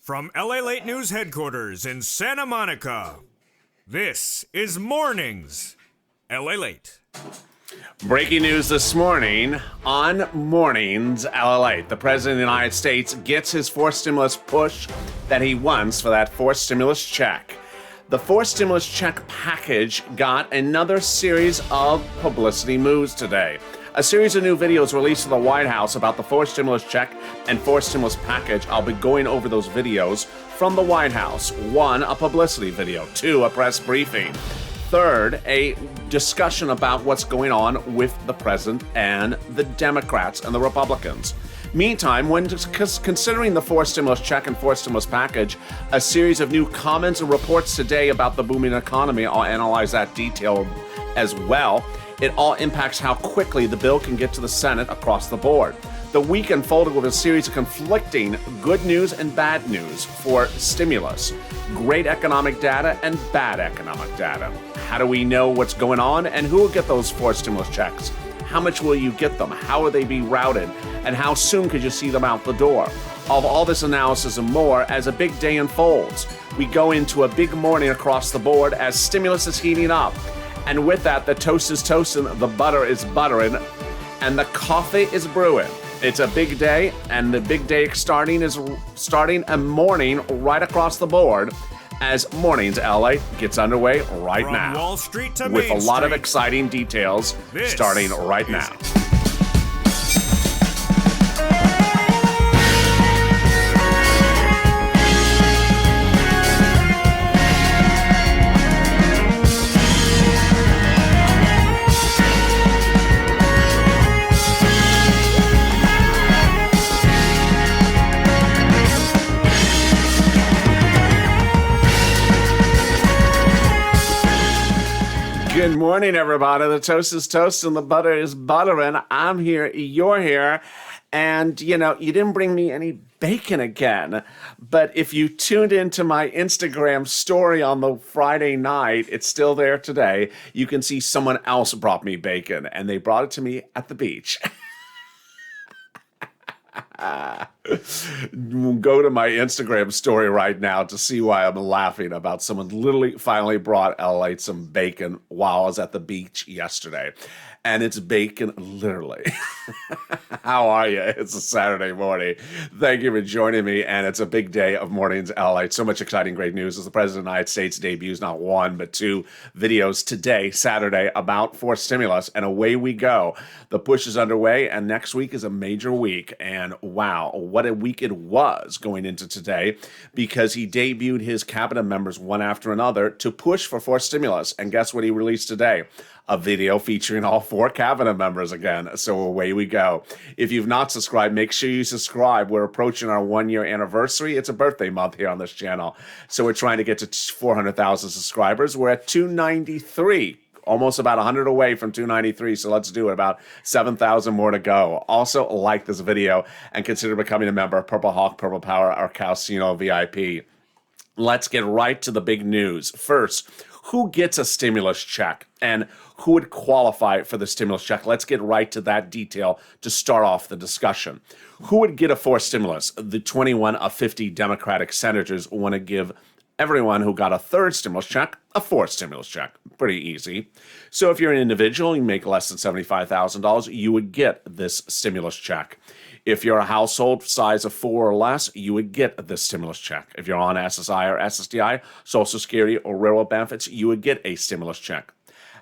From LALATE News Headquarters in Santa Monica, this is Mornings LALATE. Breaking news this morning on Mornings LALATE. The President of the United States gets his fourth stimulus push that he wants for that fourth stimulus check. The fourth stimulus check package got another series of publicity moves today. A series of new videos released to the White House about the fourth stimulus check and fourth stimulus package. I'll be going over those videos from the White House. 1, a publicity video. 2, a press briefing. 3rd, a discussion about what's going on with the president and the Democrats and the Republicans. Meantime, when considering the fourth stimulus check and fourth stimulus package, a series of new comments and reports today about the booming economy. I'll analyze that detail as well. It all impacts how quickly the bill can get to the Senate across the board. The week unfolded with a series of conflicting good news and bad news for stimulus. Great economic data and bad economic data. How do we know what's going on and who will get those fourth stimulus checks? How much will you get them? How will they be routed? And how soon could you see them out the door? Of all this analysis and more, as a big day unfolds, we go into a big morning across the board as stimulus is heating up. And with that, the toast is toasting, the butter is buttering, and the coffee is brewing. It's a big day, and the big day starting a morning right across the board as Mornings LA gets underway right From now. Wall Street to with Main a lot of Street. exciting details This starting right is now. Good morning, everybody. The toast is toast and the butter is buttering. I'm here, you're here, and you didn't bring me any bacon again. But if you tuned into my Instagram story on the Friday night, it's still there today. You can see someone else brought me bacon, and they brought it to me at the beach. Go to my Instagram story right now to see why I'm laughing about someone literally finally brought LA some bacon while I was at the beach yesterday. And it's bacon literally. How are you? It's a Saturday morning. Thank you for joining me, and it's a big day of Mornings LA. So much exciting, great news as the President of the United States debuts not one, but 2 videos today, Saturday, about fourth stimulus, and away we go. The push is underway, and next week is a major week, and wow, what a week it was going into today, because he debuted his cabinet members one after another to push for fourth stimulus, and guess what he released today? A video featuring all 4 cabinet members again. So away we go. If you've not subscribed, make sure you subscribe. We're approaching our 1-year anniversary. It's a birthday month here on this channel. So we're trying to get to 400,000 subscribers. We're at 293. Almost about 100 away from 293, so let's do it. About 7,000 more to go. Also, like this video and consider becoming a member of Purple Hawk, Purple Power, or Calcino VIP. Let's get right to the big news. First, who gets a stimulus check and who would qualify for the stimulus check? Let's get right to that detail to start off the discussion. Who would get a fourth stimulus? The 21 of 50 Democratic senators want to give everyone who got a third stimulus check a fourth stimulus check. Pretty easy. So if you're an individual, you make less than $75,000, you would get this stimulus check. If you're a household size of 4 or less, you would get this stimulus check. If you're on SSI or SSDI, Social Security or railroad benefits, you would get a stimulus check.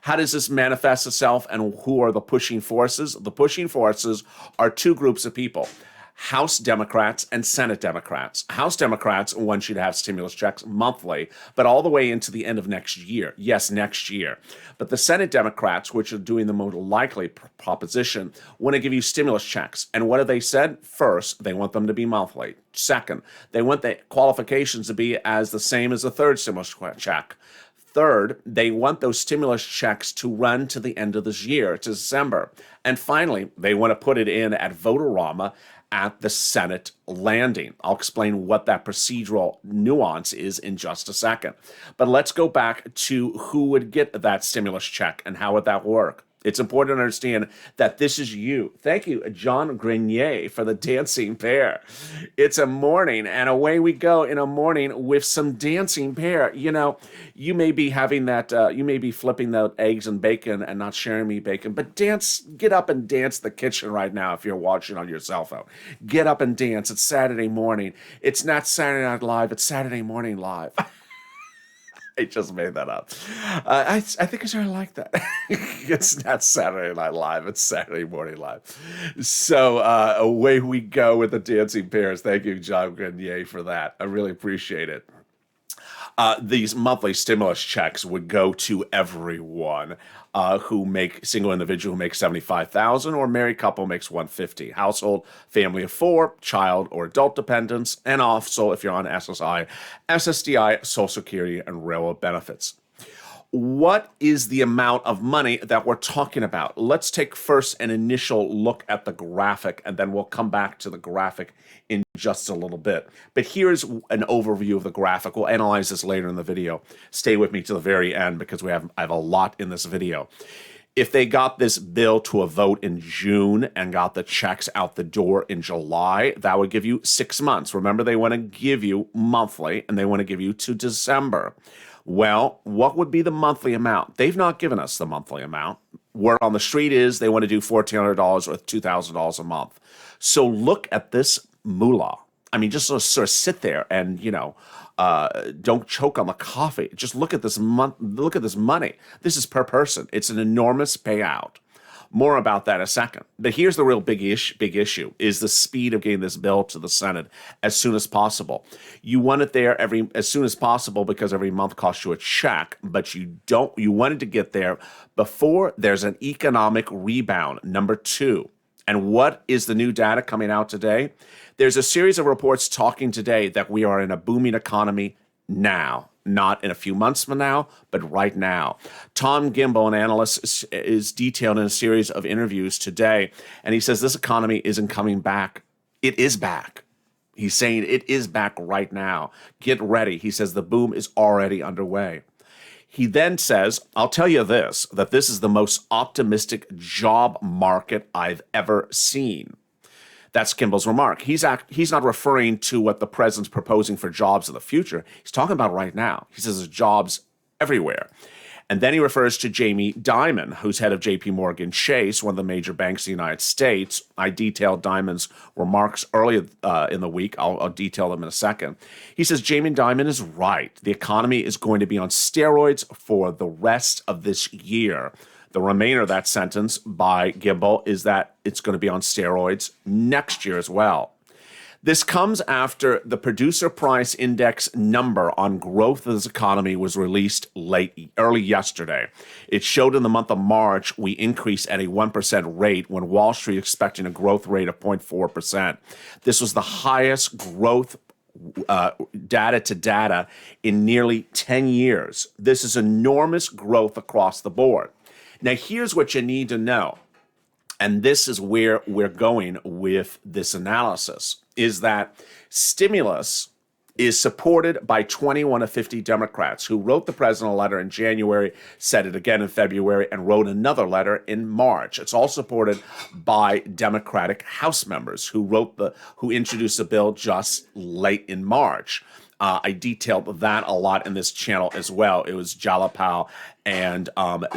How does this manifest itself, and who are the pushing forces? The pushing forces are 2 groups of people: House Democrats and Senate Democrats. House Democrats want you to have stimulus checks monthly, but all the way into the end of next year. Yes, next year. But the Senate Democrats, which are doing the most likely proposition, want to give you stimulus checks. And what have they said? First, they want them to be monthly. Second, they want the qualifications to be as the same as the third stimulus check. Third, they want those stimulus checks to run to the end of this year, to December. And finally, they want to put it in at Votorama at the Senate landing. I'll explain what that procedural nuance is in just a second. But let's go back to who would get that stimulus check and how would that work. It's important to understand that this is you. Thank you, John Grenier, for the dancing pear. It's a morning, and away we go in a morning with some dancing pear. You know, you may be having that, you may be flipping the eggs and bacon and not sharing me bacon, but get up and dance the kitchen right now if you're watching on your cell phone. Get up and dance. It's Saturday morning. It's not Saturday Night Live, it's Saturday Morning Live. I just made that up. I think I sort of like that. It's not Saturday Night Live. It's Saturday Morning Live. So away we go with the dancing pears. Thank you, John Grenier, for that. I really appreciate it. These monthly stimulus checks would go to everyone single individual who makes $75,000 or married couple makes $150,000, household, family of 4, child or adult dependents, and also if you're on SSI, SSDI, Social Security, and railroad benefits. What is the amount of money that we're talking about? Let's take first an initial look at the graphic, and then we'll come back to the graphic in just a little bit. But here's an overview of the graphic. We'll analyze this later in the video. Stay with me to the very end because I have a lot in this video. If they got this bill to a vote in June and got the checks out the door in July, that would give you 6 months. Remember, they want to give you monthly, and they want to give you to December. Well, what would be the monthly amount? They've not given us the monthly amount. Word on the street is they want to do $1,400 with $2,000 a month. So look at this moolah. I mean, just sort of sit there and, don't choke on the coffee. Just look at this look at this money. This is per person. It's an enormous payout. More about that in a second. But here's the real big issue is the speed of getting this bill to the Senate as soon as possible. You want it there as soon as possible because every month costs you a check, but you want it to get there before there's an economic rebound, number 2. And what is the new data coming out today? There's a series of reports talking today that we are in a booming economy now. Not in a few months from now, but right now. Tom Gimbel, an analyst, is detailed in a series of interviews today, and he says this economy isn't coming back. It is back. He's saying it is back right now. Get ready. He says the boom is already underway. He then says, I'll tell you this, that this is the most optimistic job market I've ever seen. That's Kimball's remark. He's not referring to what the president's proposing for jobs in the future. He's talking about right now. He says there's jobs everywhere. And then he refers to Jamie Dimon, who's head of J.P. Morgan Chase, one of the major banks in the United States. I detailed Dimon's remarks earlier in the week. I'll detail them in a second. He says Jamie Dimon is right. The economy is going to be on steroids for the rest of this year. The remainder of that sentence by Gimbel is that it's going to be on steroids next year as well. This comes after the producer price index number on growth of this economy was released early yesterday. It showed in the month of March we increased at a 1% rate when Wall Street expecting a growth rate of 0.4%. This was the highest growth data to data in nearly 10 years. This is enormous growth across the board. Now, here's what you need to know, and this is where we're going with this analysis, is that stimulus is supported by 21 of 50 Democrats who wrote the president a letter in January, said it again in February, and wrote another letter in March. It's all supported by Democratic House members who introduced the bill just late in March. I detailed that a lot in this channel as well. It was Jalapal and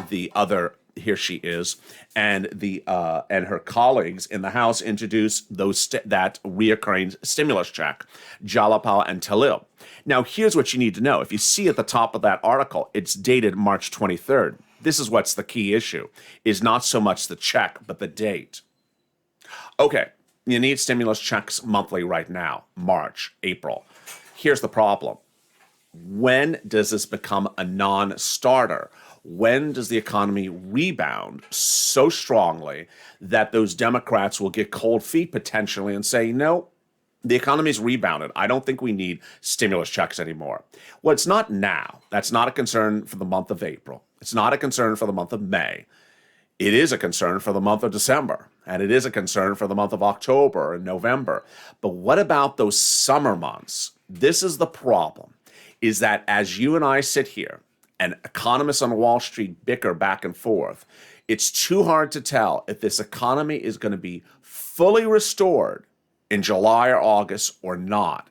the other, here she is, and her colleagues in the House introduced that reoccurring stimulus check, Jalapal and Talil. Now, here's what you need to know. If you see at the top of that article, it's dated March 23rd. This is what's the key issue, is not so much the check, but the date. Okay, you need stimulus checks monthly right now, March, April. Here's the problem. When does this become a non-starter? When does the economy rebound so strongly that those Democrats will get cold feet potentially and say, no, the economy's rebounded. I don't think we need stimulus checks anymore. Well, it's not now. That's not a concern for the month of April. It's not a concern for the month of May. It is a concern for the month of December, and it is a concern for the month of October and November. But what about those summer months? This is the problem, is that as you and I sit here and economists on Wall Street bicker back and forth, It's too hard to tell if this economy is going to be fully restored in July or August or not.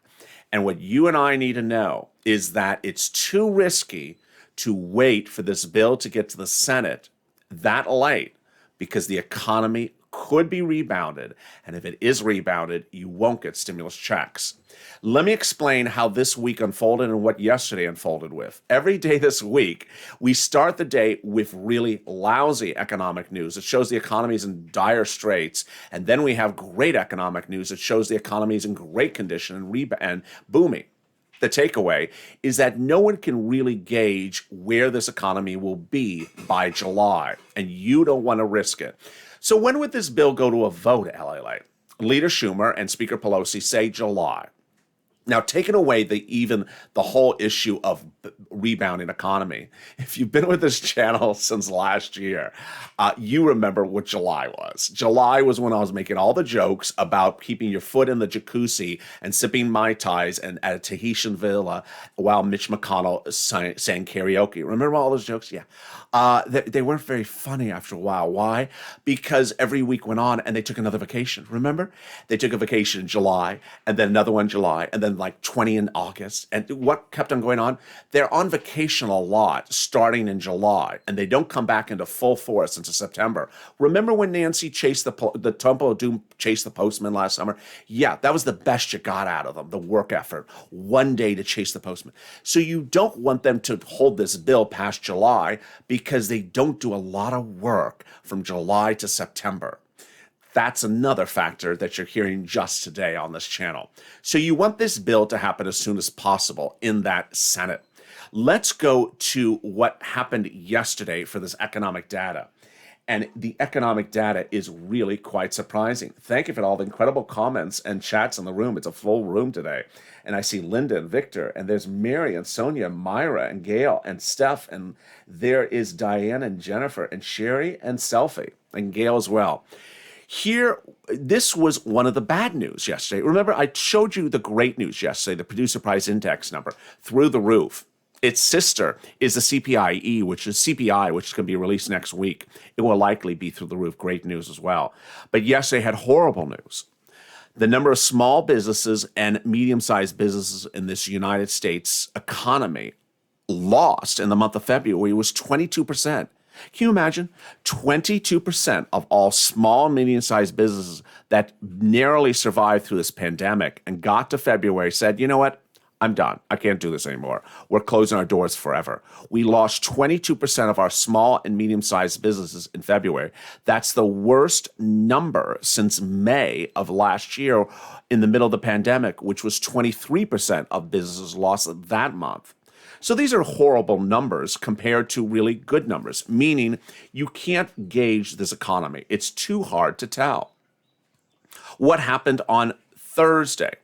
And what you and I need to know is that it's too risky to wait for this bill to get to the Senate that late, because the economy could be rebounded. And if it is rebounded, you won't get stimulus checks. Let me explain how this week unfolded and what yesterday unfolded with. Every day this week, we start the day with really lousy economic news. It shows the economy is in dire straits. And then we have great economic news that shows the economy is in great condition and booming. The takeaway is that no one can really gauge where this economy will be by July, and you don't want to risk it. So when would this bill go to a vote, LALATE? Leader Schumer and Speaker Pelosi say July. Now, taking away the whole issue of rebounding economy, if you've been with this channel since last year, you remember what July was. July was when I was making all the jokes about keeping your foot in the jacuzzi and sipping Mai Tais and at a Tahitian villa while Mitch McConnell sang karaoke. Remember all those jokes? Yeah. They weren't very funny after a while. Why? Because every week went on and they took another vacation. Remember? They took a vacation in July and then another one in July and then like 20 in August. And what kept on going on? They're on vacation a lot starting in July, and they don't come back into full force into September. Remember when Nancy chased the Temple of Doom chased the postman last summer? Yeah, that was the best you got out of them, the work effort. One day to chase the postman. So you don't want them to hold this bill past July because they don't do a lot of work from July to September. That's another factor that you're hearing just today on this channel. So you want this bill to happen as soon as possible in that Senate. Let's go to what happened yesterday for this economic data. And the economic data is really quite surprising. Thank you for all the incredible comments and chats in the room. It's a full room today. And I see Linda and Victor, and there's Mary and Sonia, Myra and Gail and Steph, and there is Diane and Jennifer and Sherry and Selfie and Gail as well. Here, this was one of the bad news yesterday. Remember, I showed you the great news yesterday, the producer price index number, through the roof. Its sister is the CPI, which is going to be released next week. It will likely be through the roof. Great news as well. But yesterday had horrible news. The number of small businesses and medium-sized businesses in this United States economy lost in the month of February was 22%. Can you imagine? 22% of all small and medium-sized businesses that narrowly survived through this pandemic and got to February said, you know what? I'm done. I can't do this anymore. We're closing our doors forever. We lost 22% of our small and medium-sized businesses in February. That's the worst number since May of last year in the middle of the pandemic, which was 23% of businesses lost that month. So these are horrible numbers compared to really good numbers, meaning you can't gauge this economy. It's too hard to tell. What happened on Thursday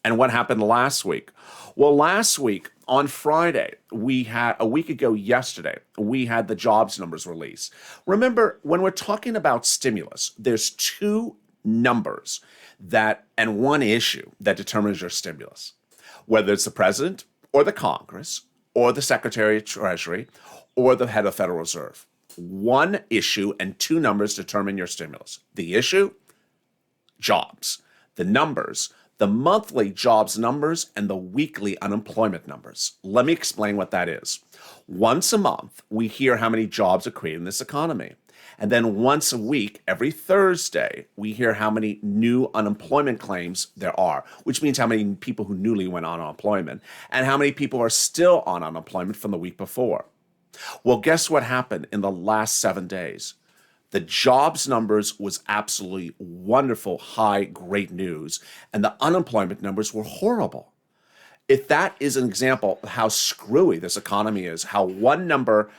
and what happened last week? Well, last week on Friday, a week ago yesterday, we had the jobs numbers release. Remember, when we're talking about stimulus, there's two numbers and one issue that determines your stimulus, whether it's the president or the Congress or the Secretary of Treasury, or the head of Federal Reserve. One issue and two numbers determine your stimulus. The issue, jobs. The numbers, the monthly jobs numbers and the weekly unemployment numbers. Let me explain what that is. Once a month, we hear how many jobs are created in this economy. And then once a week, every Thursday, we hear how many new unemployment claims there are, which means how many people who newly went on unemployment and how many people are still on unemployment from the week before. Well, guess what happened in the last 7 days? The jobs numbers was absolutely wonderful, high, great news, and the unemployment numbers were horrible. If that is an example of how screwy this economy is, how one number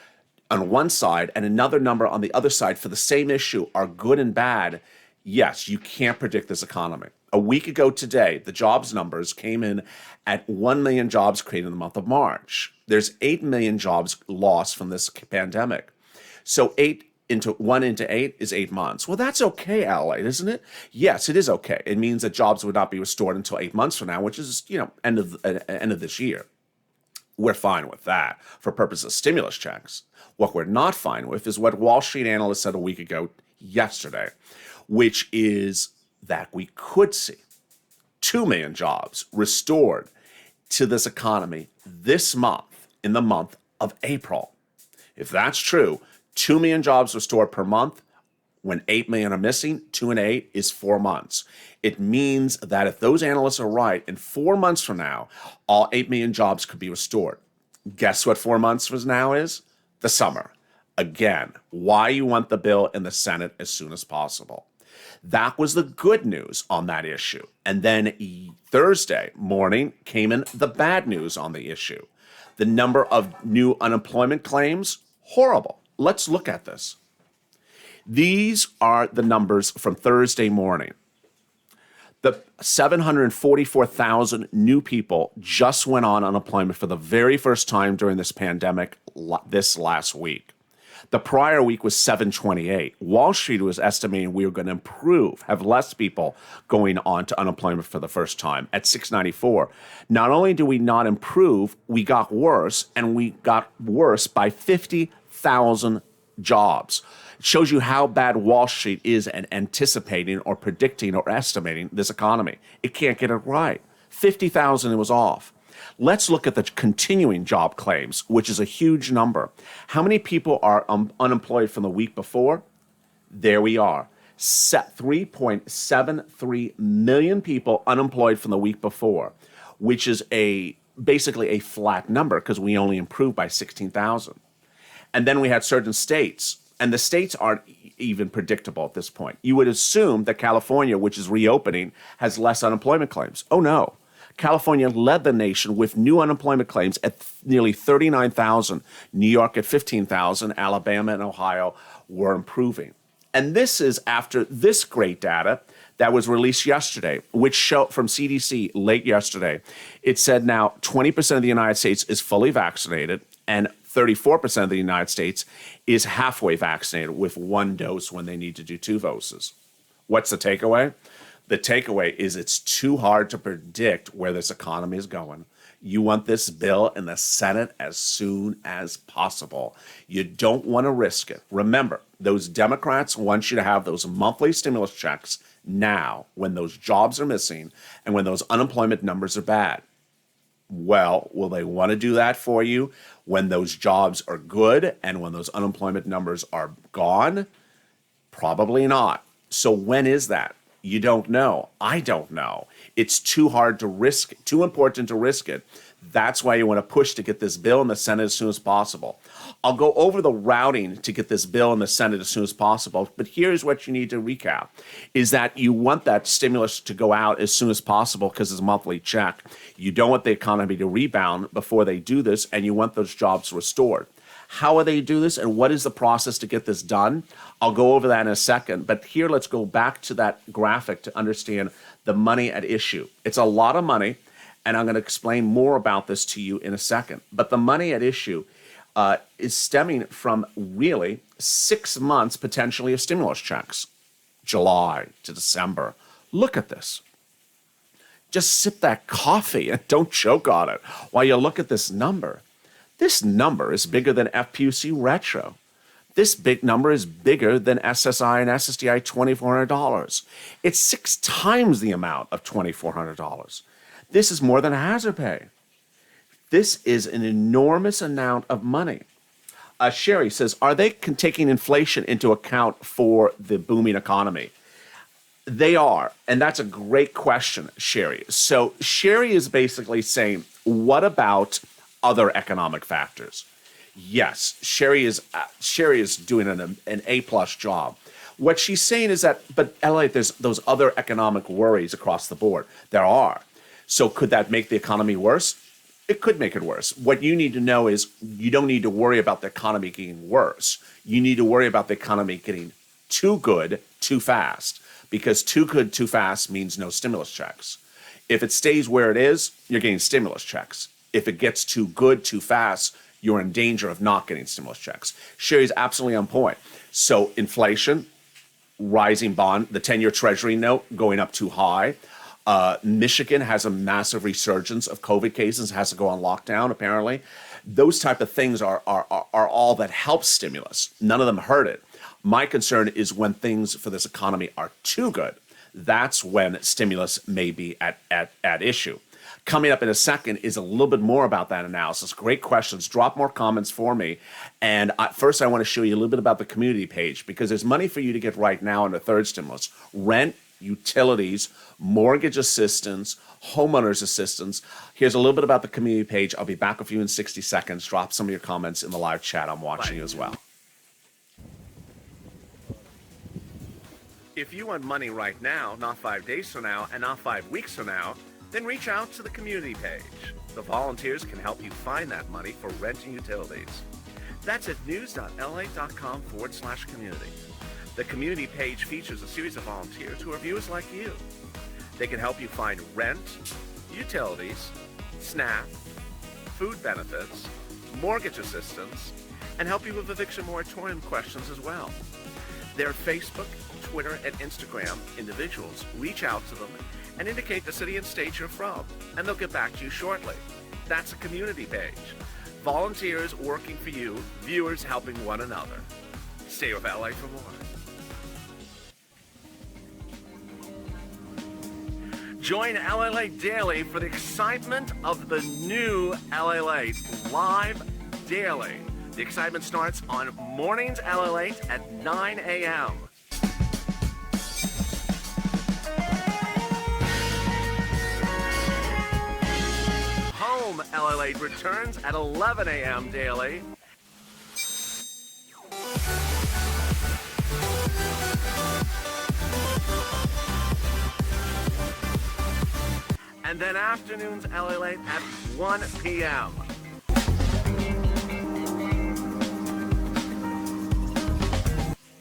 on one side and another number on the other side for the same issue are good and bad, yes, you can't predict this economy. A week ago today, the jobs numbers came in at 1 million jobs created in the month of March. There's 8 million jobs lost from this pandemic. So 1 into 8 is 8 months. Well, that's okay, LALATE, isn't it? Yes, it is okay. It means that jobs would not be restored until 8 months from now, which is, end of this year. We're fine with that for purposes of stimulus checks. What we're not fine with is what Wall Street analysts said a week ago yesterday, which is that we could see 2 million jobs restored to this economy this month, in the month of April. If that's true, 2 million jobs restored per month. When 8 million are missing, 2 and 8 is 4 months. It means that if those analysts are right, in 4 months from now, all 8 million jobs could be restored. Guess what 4 months from now is? The summer. Again, why you want the bill in the Senate as soon as possible. That was the good news on that issue. And then Thursday morning came in the bad news on the issue. The number of new unemployment claims, horrible. Let's look at this. These are the numbers from Thursday morning. The 744,000 new people just went on unemployment for the very first time during this pandemic this last week. The prior week was 728. Wall Street was estimating we were going to improve, have less people going on to unemployment for the first time at 694. Not only do we not improve, we got worse, and we got worse by 50,000 jobs. It shows you how bad Wall Street is at anticipating or predicting or estimating this economy. It can't get it right. 50,000, it was off. Let's look at the continuing job claims, which is a huge number. How many people are unemployed from the week before? There we are. 3.73 million people unemployed from the week before, which is basically a flat number because we only improved by 16,000. And then we had certain states, and the states aren't even predictable at this point. You would assume that California, which is reopening, has less unemployment claims. Oh, no. California led the nation with new unemployment claims at nearly 39,000. New York at 15,000. Alabama and Ohio were improving. And this is after this great data that was released yesterday, which showed from CDC late yesterday. It said now 20% of the United States is fully vaccinated, and 34% of the United States is halfway vaccinated with 1 dose when they need to do 2 doses. What's the takeaway? The takeaway is it's too hard to predict where this economy is going. You want this bill in the Senate as soon as possible. You don't want to risk it. Remember, those Democrats want you to have those monthly stimulus checks now when those jobs are missing and when those unemployment numbers are bad. Well, will they want to do that for you when those jobs are good and when those unemployment numbers are gone? Probably not. So when is that? You don't know. I don't know. It's too hard to risk, too important to risk it. That's why you want to push to get this bill in the Senate as soon as possible. I'll go over the routing to get this bill in the Senate as soon as possible, but here's what you need to recap, is that you want that stimulus to go out as soon as possible because it's a monthly check. You don't want the economy to rebound before they do this, and you want those jobs restored. How will they do this, and what is the process to get this done? I'll go over that in a second, but here let's go back to that graphic to understand the money at issue. It's a lot of money, and I'm going to explain more about this to you in a second. But the money at issue is stemming from really 6 months potentially of stimulus checks, July to December. Look at this. Just sip that coffee and don't choke on it while you look at this number. This number is bigger than FPUC Retro. This big number is bigger than SSI and SSDI $2,400. It's 6 times the amount of $2,400. This is more than a hazard pay. This is an enormous amount of money. Sherry says, are they taking inflation into account for the booming economy? They are, and that's a great question, Sherry. So Sherry is basically saying, what about other economic factors? Yes, Sherry is doing an A-plus job. What she's saying is that, but LA, there's those other economic worries across the board. There are. So could that make the economy worse? It could make it worse. What you need to know is you don't need to worry about the economy getting worse. You need to worry about the economy getting too good, too fast, because too good, too fast means no stimulus checks. If it stays where it is, you're getting stimulus checks. If it gets too good, too fast, you're in danger of not getting stimulus checks. Sherry's absolutely on point. So inflation, rising bond, the 10-year Treasury note going up too high, Michigan has a massive resurgence of COVID cases, has to go on lockdown, apparently. Those type of things are all that help stimulus. None of them hurt it. My concern is when things for this economy are too good. That's when stimulus may be at issue. Coming up in a second is a little bit more about that analysis. Great questions. Drop more comments for me. And first, I want to show you a little bit about the community page, because there's money for you to get right now in the third stimulus. Rent, utilities, mortgage assistance, homeowners assistance. Here's a little bit about the community page. I'll be back with you in 60 seconds. Drop some of your comments in the live chat. I'm watching you as well. If you want money right now, not 5 days from now, and not 5 weeks from now, then reach out to the community page. The volunteers can help you find that money for rent and utilities. That's at news.lalate.com/community. The community page features a series of volunteers who are viewers like you. They can help you find rent, utilities, SNAP, food benefits, mortgage assistance, and help you with eviction moratorium questions as well. Their Facebook, Twitter, and Instagram individuals reach out to them and indicate the city and state you're from, and they'll get back to you shortly. That's a community page. Volunteers working for you, viewers helping one another. Stay with LA for more. Join LALATE daily for the excitement of the new LALATE live daily. The excitement starts on Mornings LALATE at 9 a.m. Home LALATE returns at 11 a.m. daily. And then afternoons LALATE at 1 p.m.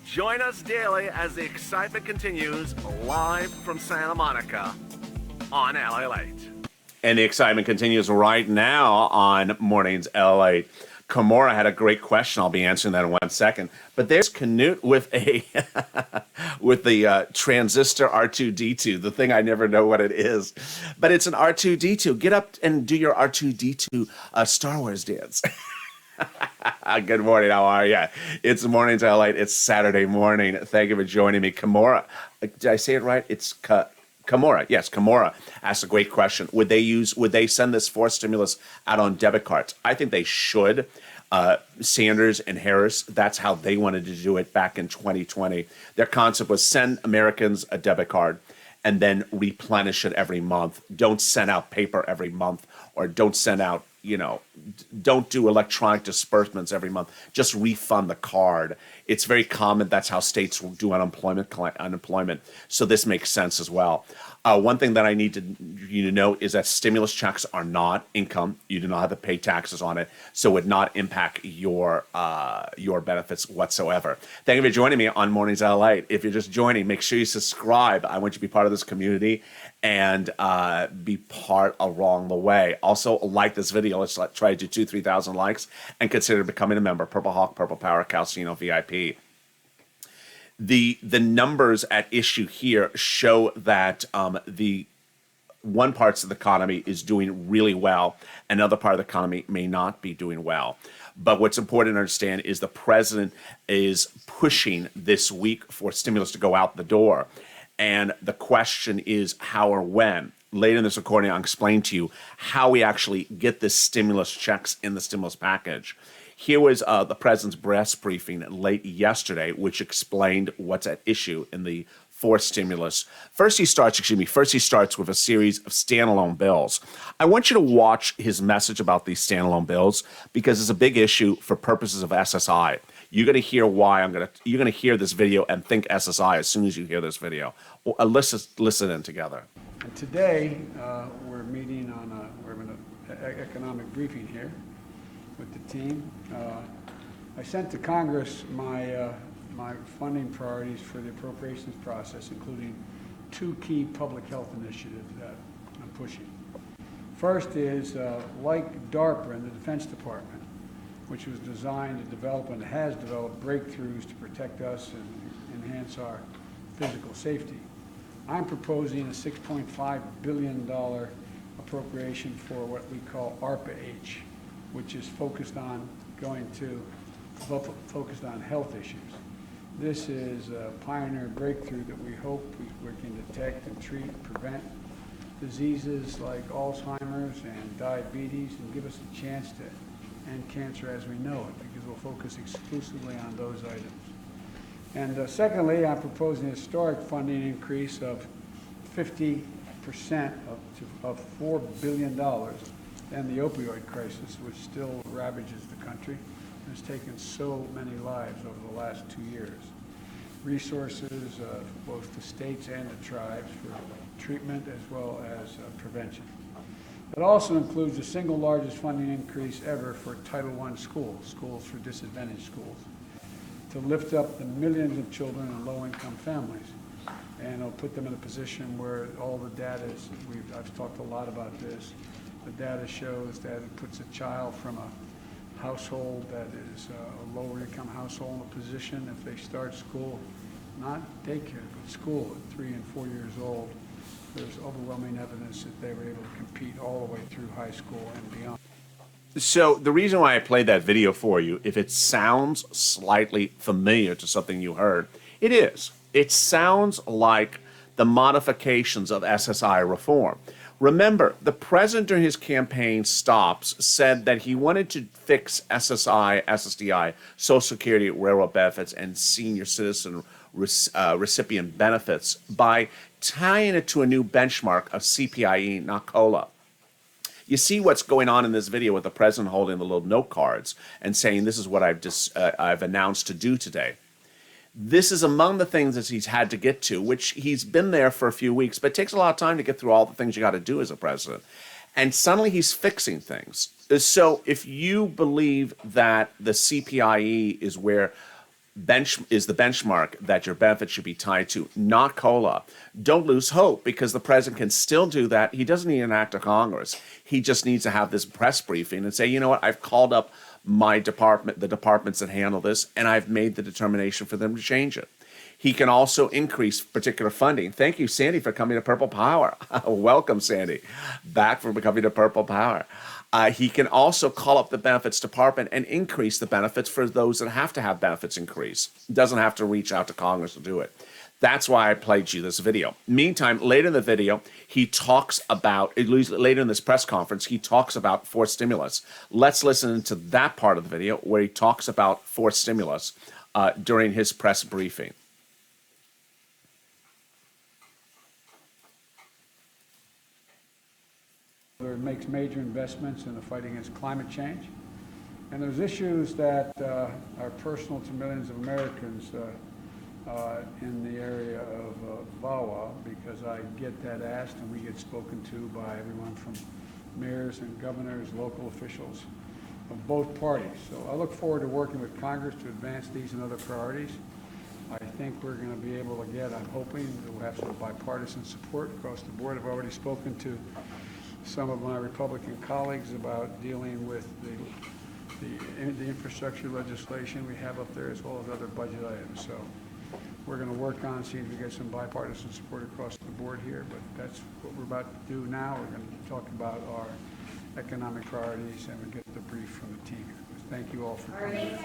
Join us daily as the excitement continues live from Santa Monica on LALATE. And the excitement continues right now on Mornings LALATE. Kamora had a great question. I'll be answering that in 1 second. But there's Canute with a with the transistor R2D2, the thing I never know what it is. But it's an R2D2. Get up and do your R2D2 Star Wars dance. Good morning. How are you? It's Mornings LALATE. It's Saturday morning. Thank you for joining me. Kamora, did I say it right? It's Kamora. Yes, Kamora asked a great question. Would they send this fourth stimulus out on debit cards? I think they should. Sanders and Harris, that's how they wanted to do it back in 2020. Their concept was send Americans a debit card and then replenish it every month. Don't send out paper every month, or don't send out, don't do electronic disbursements every month. Just refund the card. It's very common. That's how states do unemployment. So this makes sense as well. One thing that I need you to know is that stimulus checks are not income. You do not have to pay taxes on it, so it would not impact your benefits whatsoever. Thank you for joining me on Mornings LALATE. If you're just joining, make sure you subscribe. I want you to be part of this community and be part along the way. Also, like this video. Let's try to do 3,000 likes and consider becoming a member. Purple Hawk, Purple Power, Calcino VIP. The numbers at issue here show that the one parts of the economy is doing really well, and another part of the economy may not be doing well. But what's important to understand is the president is pushing this week for stimulus to go out the door. And the question is how or when. Later in this recording, I'll explain to you how we actually get the stimulus checks in the stimulus package. Here was the president's press briefing late yesterday, which explained what's at issue in the fourth stimulus. First, he starts with a series of standalone bills. I want you to watch his message about these standalone bills because it's a big issue for purposes of SSI. You're going to hear why you're going to hear this video and think SSI as soon as you hear this video. Well, listen in together. And today, we're meeting we're having an economic briefing here with the team. I sent to Congress my funding priorities for the appropriations process, including two key public health initiatives that I'm pushing. First is, like DARPA in the Defense Department, which was designed to develop and has developed breakthroughs to protect us and enhance our physical safety. I'm proposing a $6.5 billion appropriation for what we call ARPA-H, which is focused on focused on health issues. This is a pioneer breakthrough that we hope we can detect and treat and prevent diseases like Alzheimer's and diabetes and give us a chance to end cancer as we know it, because we'll focus exclusively on those items. And secondly, I'm proposing a historic funding increase of 50% of $4 billion and the opioid crisis, which still ravages the country and has taken so many lives over the last 2 years. Resources, both the states and the tribes, for treatment as well as prevention. It also includes the single largest funding increase ever for Title I schools for disadvantaged schools, to lift up the millions of children in low-income families. And it'll put them in a position where all the data is, I've talked a lot about this, the data shows that it puts a child from a household that is a lower income household in a position, if they start school, not daycare, but school at 3 and 4 years old, there's overwhelming evidence that they were able to compete all the way through high school and beyond. So the reason why I played that video for you, if it sounds slightly familiar to something you heard, it is. It sounds like the modifications of SSI reform. Remember, the president during his campaign stops said that he wanted to fix SSI, SSDI, Social Security, railroad benefits, and senior citizen recipient benefits by tying it to a new benchmark of CPIE, not COLA. You see what's going on in this video with the president holding the little note cards and saying, this is what I've announced to do today. This is among the things that he's had to get to, which he's been there for a few weeks, but it takes a lot of time to get through all the things you got to do as a president. And suddenly he's fixing things. So if you believe that the CPIE is where is the benchmark that your benefits should be tied to, not COLA, don't lose hope, because the president can still do that. He doesn't need an act of Congress. He just needs to have this press briefing and say, you know what, I've called up my department, the departments that handle this, and I've made the determination for them to change it. He can also increase particular funding. Thank you, Sandy, for coming to Purple Power. Welcome, Sandy, back for coming to Purple Power. He can also call up the benefits department and increase the benefits for those that have to have benefits increase. Doesn't have to reach out to Congress to do it. That's why I played you this video. Meantime, later in the video, he talks about, at least later in this press conference, he talks about forced stimulus. Let's listen to that part of the video where he talks about forced stimulus during his press briefing. It makes major investments in the fight against climate change. And there's issues that are personal to millions of Americans in the area of VAWA, because I get that asked and we get spoken to by everyone from mayors and governors, local officials of both parties. So I look forward to working with Congress to advance these and other priorities. I think we're going to be able to get, I'm hoping, we'll have some bipartisan support across the board. I've already spoken to some of my Republican colleagues about dealing with the infrastructure legislation we have up there, as well as other budget items. So we're going to work on seeing if we get some bipartisan support across the board here, but that's what we're about to do now. We're going to talk about our economic priorities and we get the brief from the team. Thank you all for coming.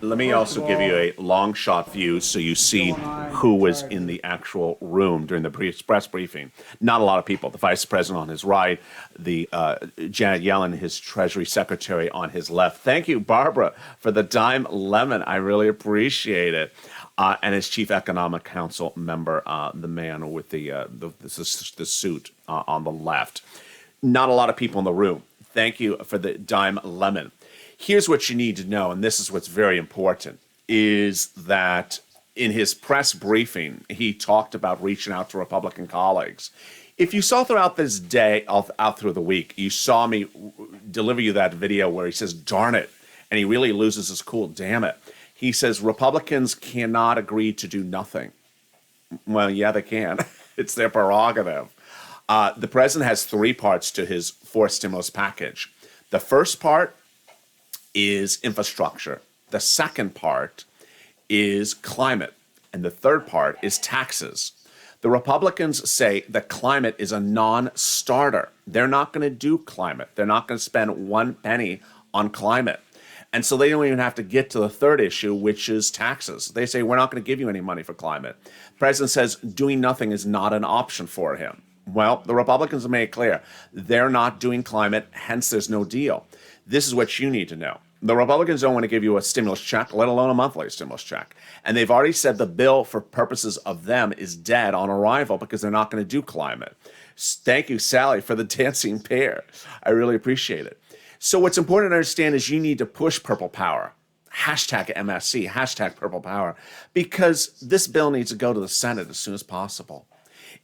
Let me also give you a long shot view so you see who was in the actual room during the press briefing. Not a lot of people. The vice president on his right, the Janet Yellen, his Treasury Secretary, on his left. Thank you, Barbara, for the dime lemon. I really appreciate it. And his chief economic council member, the man with the suit on the left. Not a lot of people in the room. Thank you for the dime lemon. Here's what you need to know, and this is what's very important, is that in his press briefing, he talked about reaching out to Republican colleagues. If you saw throughout this day, out through the week, you saw me deliver you that video where he says, darn it, and he really loses his cool, damn it. He says, Republicans cannot agree to do nothing. Well, yeah, they can. It's their prerogative. The president has three parts to his forced stimulus package. The first part is infrastructure. The second part is climate. And the third part is taxes. The Republicans say that climate is a non-starter. They're not going to do climate. They're not going to spend one penny on climate. And so they don't even have to get to the third issue, which is taxes. They say, we're not going to give you any money for climate. The president says doing nothing is not an option for him. Well, the Republicans have made it clear they're not doing climate, hence there's no deal. This is what you need to know. The Republicans don't want to give you a stimulus check, let alone a monthly stimulus check. And they've already said the bill, for purposes of them, is dead on arrival because they're not going to do climate. Thank you, Sally, for the dancing pair. I really appreciate it. So what's important to understand is you need to push Purple Power. Hashtag MSC, hashtag Purple Power, because this bill needs to go to the Senate as soon as possible.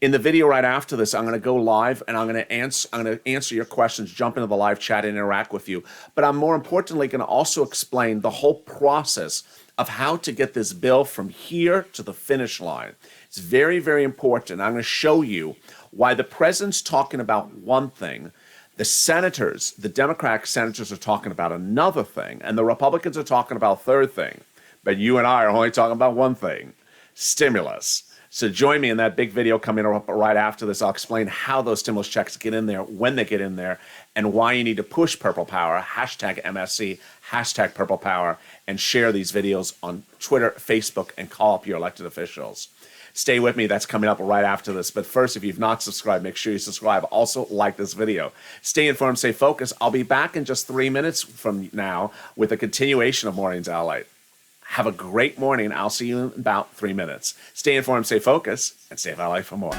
In the video right after this, I'm going to go live and I'm going to answer your questions, jump into the live chat and interact with you. But I'm more importantly going to also explain the whole process of how to get this bill from here to the finish line. It's very, very important. I'm going to show you why the president's talking about one thing, the senators, the Democratic senators are talking about another thing, and the Republicans are talking about a third thing. But you and I are only talking about one thing, stimulus. So join me in that big video coming up right after this. I'll explain how those stimulus checks get in there, when they get in there, and why you need to push Purple Power, hashtag MSC, hashtag Purple Power, and share these videos on Twitter, Facebook, and call up your elected officials. Stay with me. That's coming up right after this. But first, if you've not subscribed, make sure you subscribe. Also, like this video. Stay informed, stay focused. I'll be back in just 3 minutes from now with a continuation of Mornings LALATE. Have a great morning. I'll see you in about 3 minutes. Stay informed, stay focused, and stay LALATE for more.